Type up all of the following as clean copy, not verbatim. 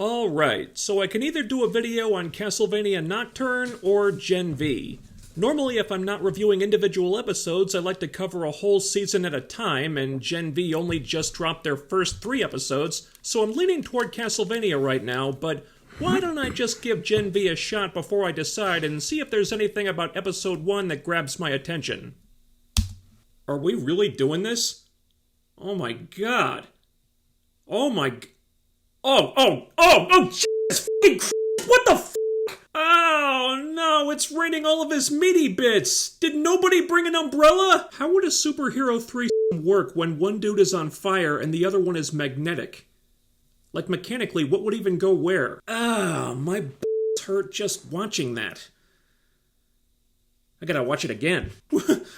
Alright, so I can either do a video on Castlevania Nocturne or Gen V. Normally, if I'm not reviewing individual episodes, I like to cover a whole season at a time, and Gen V only just dropped their first 3 episodes, so I'm leaning toward Castlevania right now, but why don't I just give Gen V a shot before I decide and see if there's anything about Episode 1 that grabs my attention? Are we really doing this? Oh my god. Oh my... Jesus fucking Christ, what the f***? Oh no, it's raining all of his meaty bits! Did nobody bring an umbrella? How would a superhero threesome work when one dude is on fire and the other one is magnetic? Like, mechanically, what would even go where? Ah, my b****s hurt just watching that. I gotta watch it again. You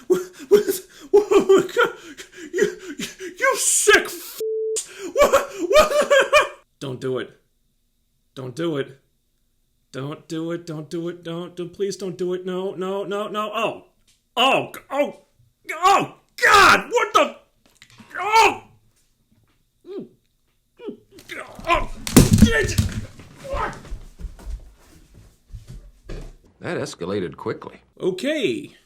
sick f***! Don't do it. Don't do it. Don't do it, don't do it, please don't do it, no, oh, God, what the, That escalated quickly. Okay,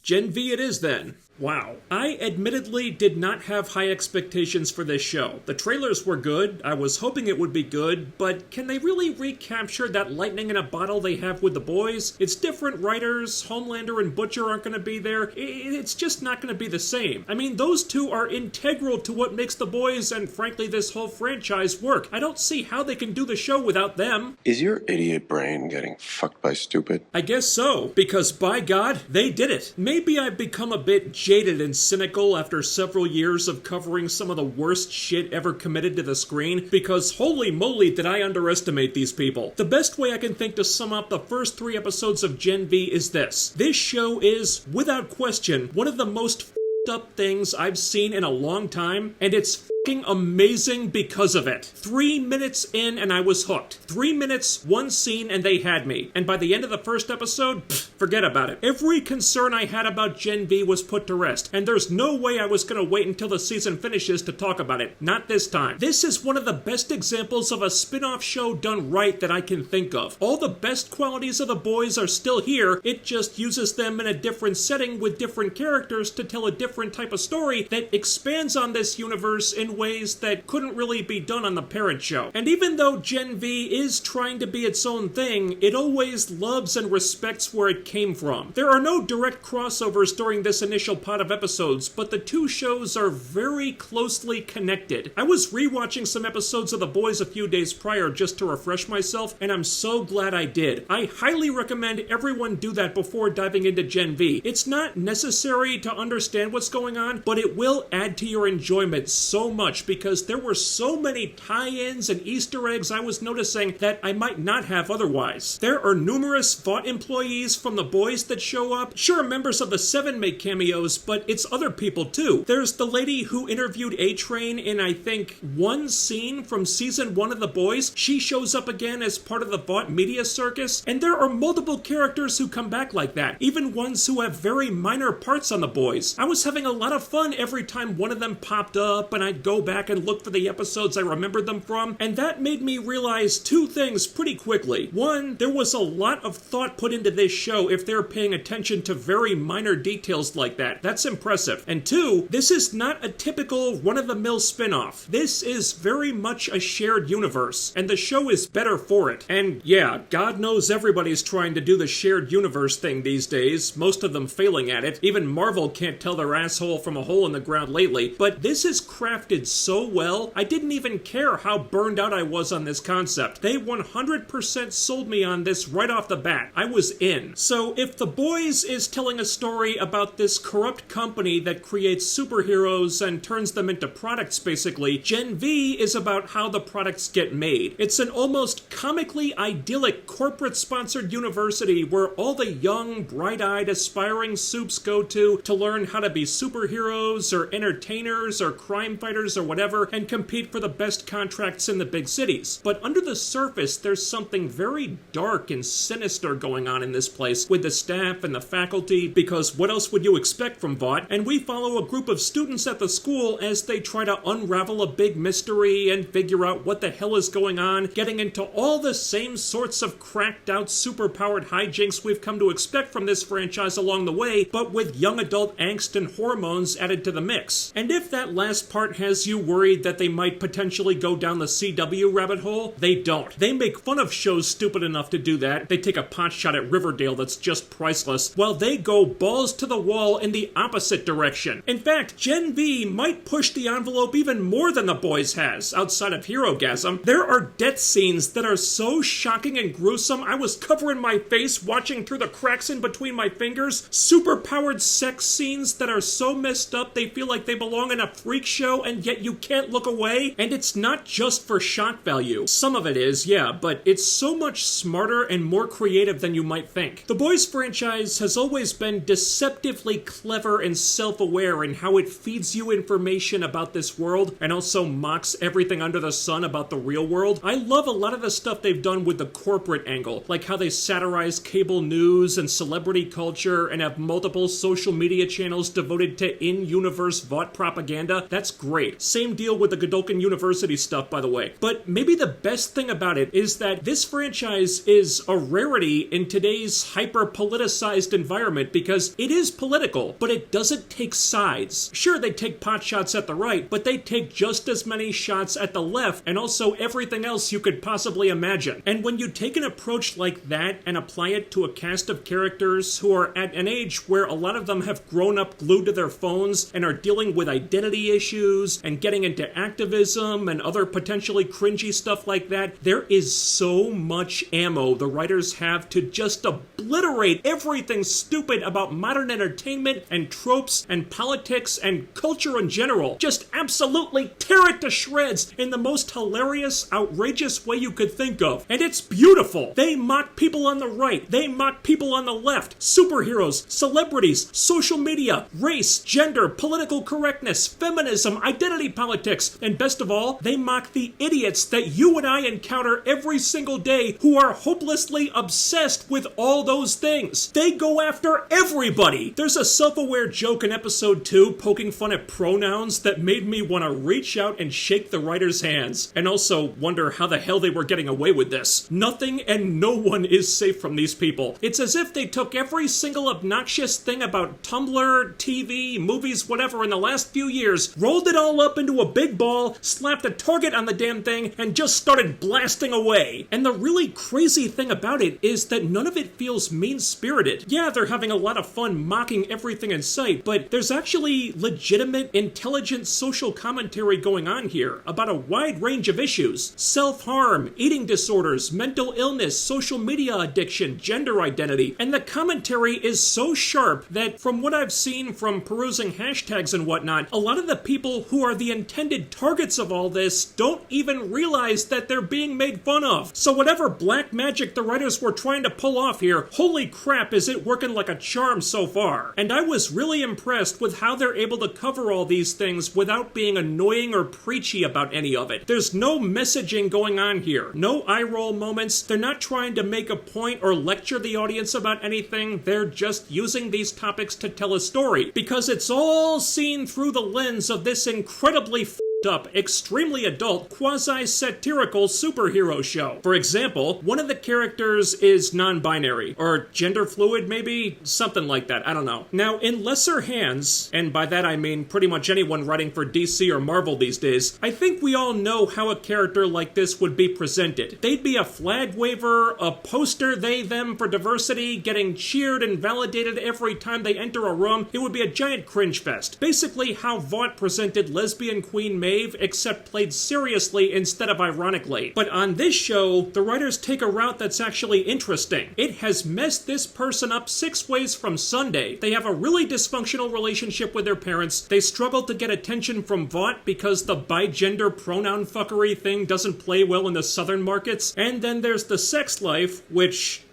Gen V it is then. Wow. I admittedly did not have high expectations for this show. The trailers were good, I was hoping it would be good, but can they really recapture that lightning in a bottle they have with the boys? It's different writers, Homelander and Butcher aren't going to be there, it's just not going to be the same. I mean, those two are integral to what makes the boys and frankly this whole franchise work. I don't see how they can do the show without them. Is your idiot brain getting fucked by stupid? I guess so, because by God, they did it. Maybe I've become a bit jaded and cynical after several years of covering some of the worst shit ever committed to the screen, because holy moly did I underestimate these people. The best way I can think to sum up the first 3 episodes of Gen V is this. This show is, without question, one of the most f***ed up things I've seen in a long time, and it's f***ing amazing because of it. 3 minutes in and I was hooked. 3 minutes, 1 scene, and they had me. And by the end of the first episode, forget about it. Every concern I had about Gen V was put to rest, and there's no way I was gonna wait until the season finishes to talk about it. Not this time. This is one of the best examples of a spin-off show done right that I can think of. All the best qualities of the boys are still here, it just uses them in a different setting with different characters to tell a different type of story that expands on this universe in ways that couldn't really be done on the parent show. And even though Gen V is trying to be its own thing, it always loves and respects where it came from. There are no direct crossovers during this initial pot of episodes, but the 2 shows are very closely connected. I was rewatching some episodes of The Boys a few days prior just to refresh myself, and I'm so glad I did. I highly recommend everyone do that before diving into Gen V. It's not necessary to understand what's going on, but it will add to your enjoyment so much because there were so many tie-ins and Easter eggs I was noticing that I might not have otherwise. There are numerous Vought employees from The Boys that show up. Sure, members of the Seven make cameos, but it's other people too. There's the lady who interviewed A-Train in, I think, 1 scene from season 1 of The Boys. She shows up again as part of the Vought media circus, and there are multiple characters who come back like that, even ones who have very minor parts on The Boys. I was having a lot of fun every time one of them popped up, and I'd go back and look for the episodes I remembered them from, and that made me realize 2 things pretty quickly. 1, there was a lot of thought put into this show if they're paying attention to very minor details like that. That's impressive. And 2, this is not a typical run-of-the-mill spin-off. This is very much a shared universe, and the show is better for it. And yeah, God knows everybody's trying to do the shared universe thing these days, most of them failing at it. Even Marvel can't tell their asshole from a hole in the ground lately, but this is crafted so well, I didn't even care how burned out I was on this concept. They 100% sold me on this right off the bat. I was in. So if The Boys is telling a story about this corrupt company that creates superheroes and turns them into products basically, Gen V is about how the products get made. It's an almost comically idyllic corporate-sponsored university where all the young, bright-eyed, aspiring soups go to learn how to be superheroes or entertainers or crime fighters actors or whatever and compete for the best contracts in the big cities. But under the surface, there's something very dark and sinister going on in this place with the staff and the faculty, because what else would you expect from Vought? And we follow a group of students at the school as they try to unravel a big mystery and figure out what the hell is going on, getting into all the same sorts of cracked out, superpowered hijinks we've come to expect from this franchise along the way, but with young adult angst and hormones added to the mix. And if that last part has you worried that they might potentially go down the CW rabbit hole, they don't. They make fun of shows stupid enough to do that. They take a potshot at Riverdale that's just priceless, while they go balls to the wall in the opposite direction. In fact, Gen V might push the envelope even more than The Boys has, outside of Herogasm. There are death scenes that are so shocking and gruesome, I was covering my face watching through the cracks in between my fingers. Superpowered sex scenes that are so messed up they feel like they belong in a freak show, and yet you can't look away. And it's not just for shock value. Some of it is, yeah, but it's so much smarter and more creative than you might think. The Boys franchise has always been deceptively clever and self-aware in how it feeds you information about this world and also mocks everything under the sun about the real world. I love a lot of the stuff they've done with the corporate angle, like how they satirize cable news and celebrity culture and have multiple social media channels devoted to in-universe Vought propaganda. That's great. Same deal with the Godolkin University stuff, by the way. But maybe the best thing about it is that this franchise is a rarity in today's hyper-politicized environment, because it is political, but it doesn't take sides. Sure, they take pot shots at the right, but they take just as many shots at the left, and also everything else you could possibly imagine. And when you take an approach like that and apply it to a cast of characters who are at an age where a lot of them have grown up glued to their phones and are dealing with identity issues and getting into activism and other potentially cringy stuff like that, there is so much ammo the writers have to just obliterate everything stupid about modern entertainment and tropes and politics and culture in general. Just absolutely tear it to shreds in the most hilarious, outrageous way you could think of. And it's beautiful. They mock people on the right. They mock people on the left. Superheroes, celebrities, social media, race, gender, political correctness, feminism, identity politics, and best of all, they mock the idiots that you and I encounter every single day who are hopelessly obsessed with all those things. They go after everybody. There's a self-aware joke in episode 2 poking fun at pronouns that made me want to reach out and shake the writer's hands, and also wonder how the hell they were getting away with this. Nothing and no one is safe from these people. It's as if they took every single obnoxious thing about Tumblr, TV, movies, whatever in the last few years, rolled it all up into a big ball, slapped a target on the damn thing, and just started blasting away. And the really crazy thing about it is that none of it feels mean-spirited. Yeah, they're having a lot of fun mocking everything in sight, but there's actually legitimate, intelligent social commentary going on here about a wide range of issues. Self-harm, eating disorders, mental illness, social media addiction, gender identity. And the commentary is so sharp that from what I've seen from perusing hashtags and whatnot, a lot of the people who are the intended targets of all this don't even realize that they're being made fun of. So whatever black magic the writers were trying to pull off here, holy crap, is it working like a charm so far. And I was really impressed with how they're able to cover all these things without being annoying or preachy about any of it. There's no messaging going on here. No eye-roll moments. They're not trying to make a point or lecture the audience about anything. They're just using these topics to tell a story, because it's all seen through the lens of this incredibly up, extremely adult, quasi-satirical superhero show. For example, one of the characters is non-binary, or gender fluid maybe? Something like that, I don't know. Now, in lesser hands, and by that I mean pretty much anyone writing for DC or Marvel these days, I think we all know how a character like this would be presented. They'd be a flag waver, a poster they-them for diversity, getting cheered and validated every time they enter a room. It would be a giant cringe fest. Basically how Vought presented lesbian Queen Maeve, except played seriously instead of ironically. But on this show, the writers take a route that's actually interesting. It has messed this person up 6 ways from Sunday. They have a really dysfunctional relationship with their parents. They struggle to get attention from Vought because the bi-gender pronoun fuckery thing doesn't play well in the southern markets. And then there's the sex life, which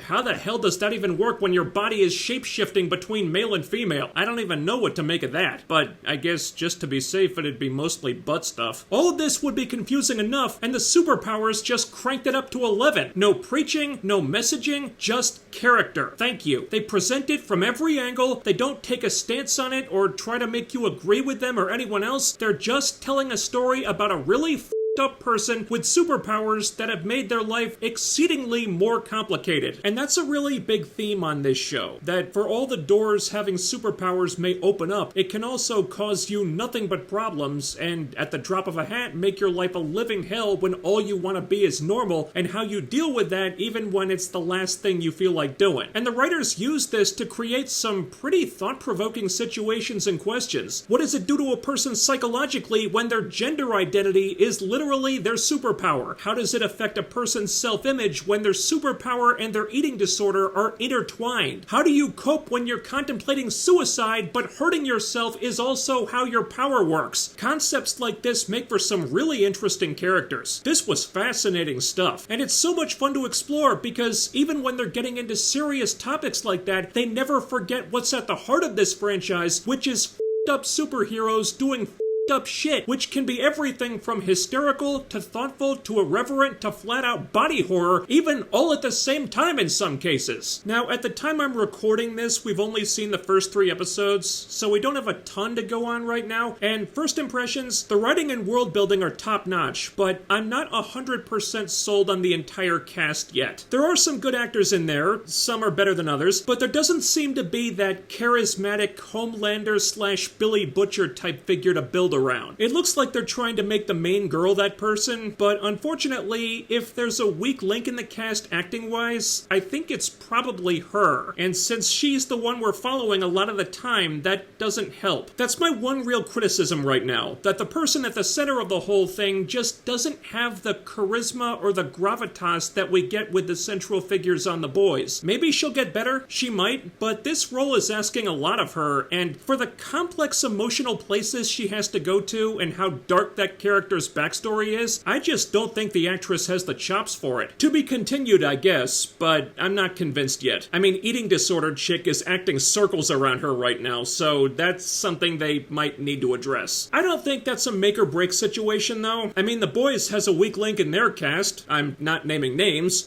how the hell does that even work when your body is shape-shifting between male and female? I don't even know what to make of that. But I guess just to be safe, it'd be mostly butt stuff. All of this would be confusing enough, and the superpowers just cranked it up to 11. No preaching, no messaging, just character. Thank you. They present it from every angle. They don't take a stance on it or try to make you agree with them or anyone else. They're just telling a story about a really up person with superpowers that have made their life exceedingly more complicated. And that's a really big theme on this show, that for all the doors having superpowers may open up, it can also cause you nothing but problems and at the drop of a hat make your life a living hell when all you want to be is normal, and how you deal with that even when it's the last thing you feel like doing. And the writers use this to create some pretty thought-provoking situations and questions. What does it do to a person psychologically when their gender identity is literally their superpower? How does it affect a person's self-image when their superpower and their eating disorder are intertwined? How do you cope when you're contemplating suicide but hurting yourself is also how your power works? Concepts like this make for some really interesting characters. This was fascinating stuff, and it's so much fun to explore because even when they're getting into serious topics like that, they never forget what's at the heart of this franchise, which is f***ed up superheroes doing up shit, which can be everything from hysterical to thoughtful to irreverent to flat-out body horror, even all at the same time in some cases. Now, at the time I'm recording this, we've only seen the first 3 episodes, so we don't have a ton to go on right now, and first impressions, the writing and world building are top-notch, but I'm not 100% sold on the entire cast yet. There are some good actors in there, some are better than others, but there doesn't seem to be that charismatic Homelander/Billy Butcher type figure to build around. It looks like they're trying to make the main girl that person, but unfortunately, if there's a weak link in the cast acting-wise, I think it's probably her. And since she's the one we're following a lot of the time, that doesn't help. That's my one real criticism right now, that the person at the center of the whole thing just doesn't have the charisma or the gravitas that we get with the central figures on The Boys. Maybe she'll get better, she might, but this role is asking a lot of her, and for the complex emotional places she has to go to and how dark that character's backstory is, I just don't think the actress has the chops for it. To be continued, I guess, but I'm not convinced yet. I mean, eating disordered chick is acting circles around her right now, so that's something they might need to address. I don't think that's a make or break situation though. I mean, The Boys has a weak link in their cast. I'm not naming names,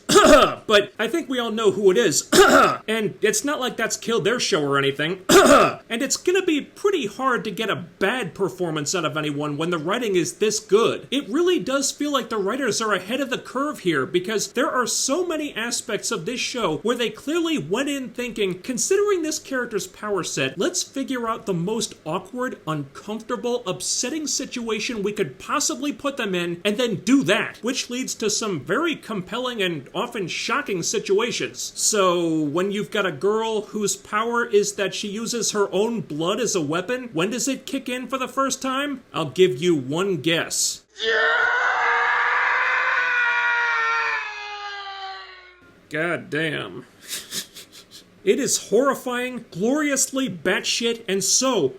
but I think we all know who it is. And it's not like that's killed their show or anything. And it's gonna be pretty hard to get a bad performance out of anyone when the writing is this good. It really does feel like the writers are ahead of the curve here, because there are so many aspects of this show where they clearly went in thinking, considering this character's power set, let's figure out the most awkward, uncomfortable, upsetting situation we could possibly put them in, and then do that, which leads to some very compelling and often shocking situations. So, when you've got a girl whose power is that she uses her own blood as a weapon, when does it kick in for the first time? I'll give you one guess. God damn. It is horrifying, gloriously batshit, and so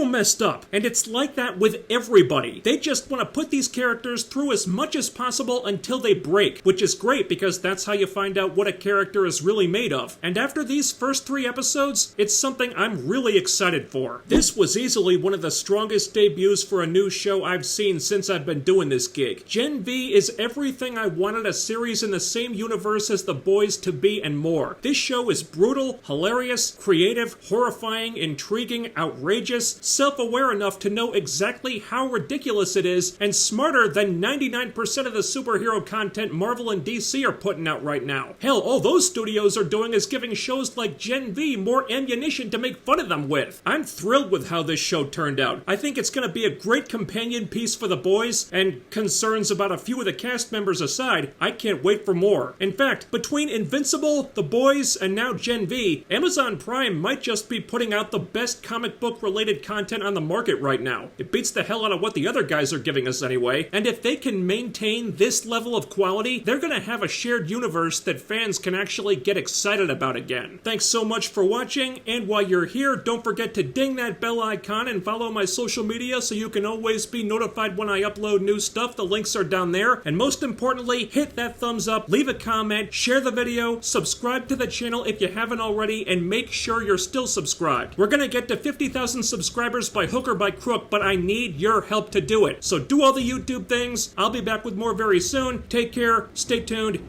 messed up. And it's like that with everybody. They just want to put these characters through as much as possible until they break, which is great because that's how you find out what a character is really made of. And after these first 3 episodes, it's something I'm really excited for. This was easily one of the strongest debuts for a new show I've seen since I've been doing this gig. Gen V is everything I wanted a series in the same universe as The Boys to be and more. This show is brutal, hilarious, creative, horrifying, intriguing, outrageous, self-aware enough to know exactly how ridiculous it is, and smarter than 99% of the superhero content Marvel and DC are putting out right now. Hell, all those studios are doing is giving shows like Gen V more ammunition to make fun of them with. I'm thrilled with how this show turned out. I think it's going to be a great companion piece for The Boys, and concerns about a few of the cast members aside, I can't wait for more. In fact, between Invincible, The Boys, and now Gen V, me, Amazon Prime might just be putting out the best comic book related content on the market right now. It beats the hell out of what the other guys are giving us anyway, and if they can maintain this level of quality, they're gonna have a shared universe that fans can actually get excited about again. Thanks so much for watching, and while you're here, don't forget to ding that bell icon and follow my social media so you can always be notified when I upload new stuff. The links are down there, and most importantly, hit that thumbs up, leave a comment, share the video, subscribe to the channel if you haven't already, and make sure you're still subscribed. We're gonna get to 50,000 subscribers by hook or by crook, but I need your help to do it. So do all the YouTube things. I'll be back with more very soon. Take care, stay tuned.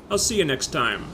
I'll see you next time.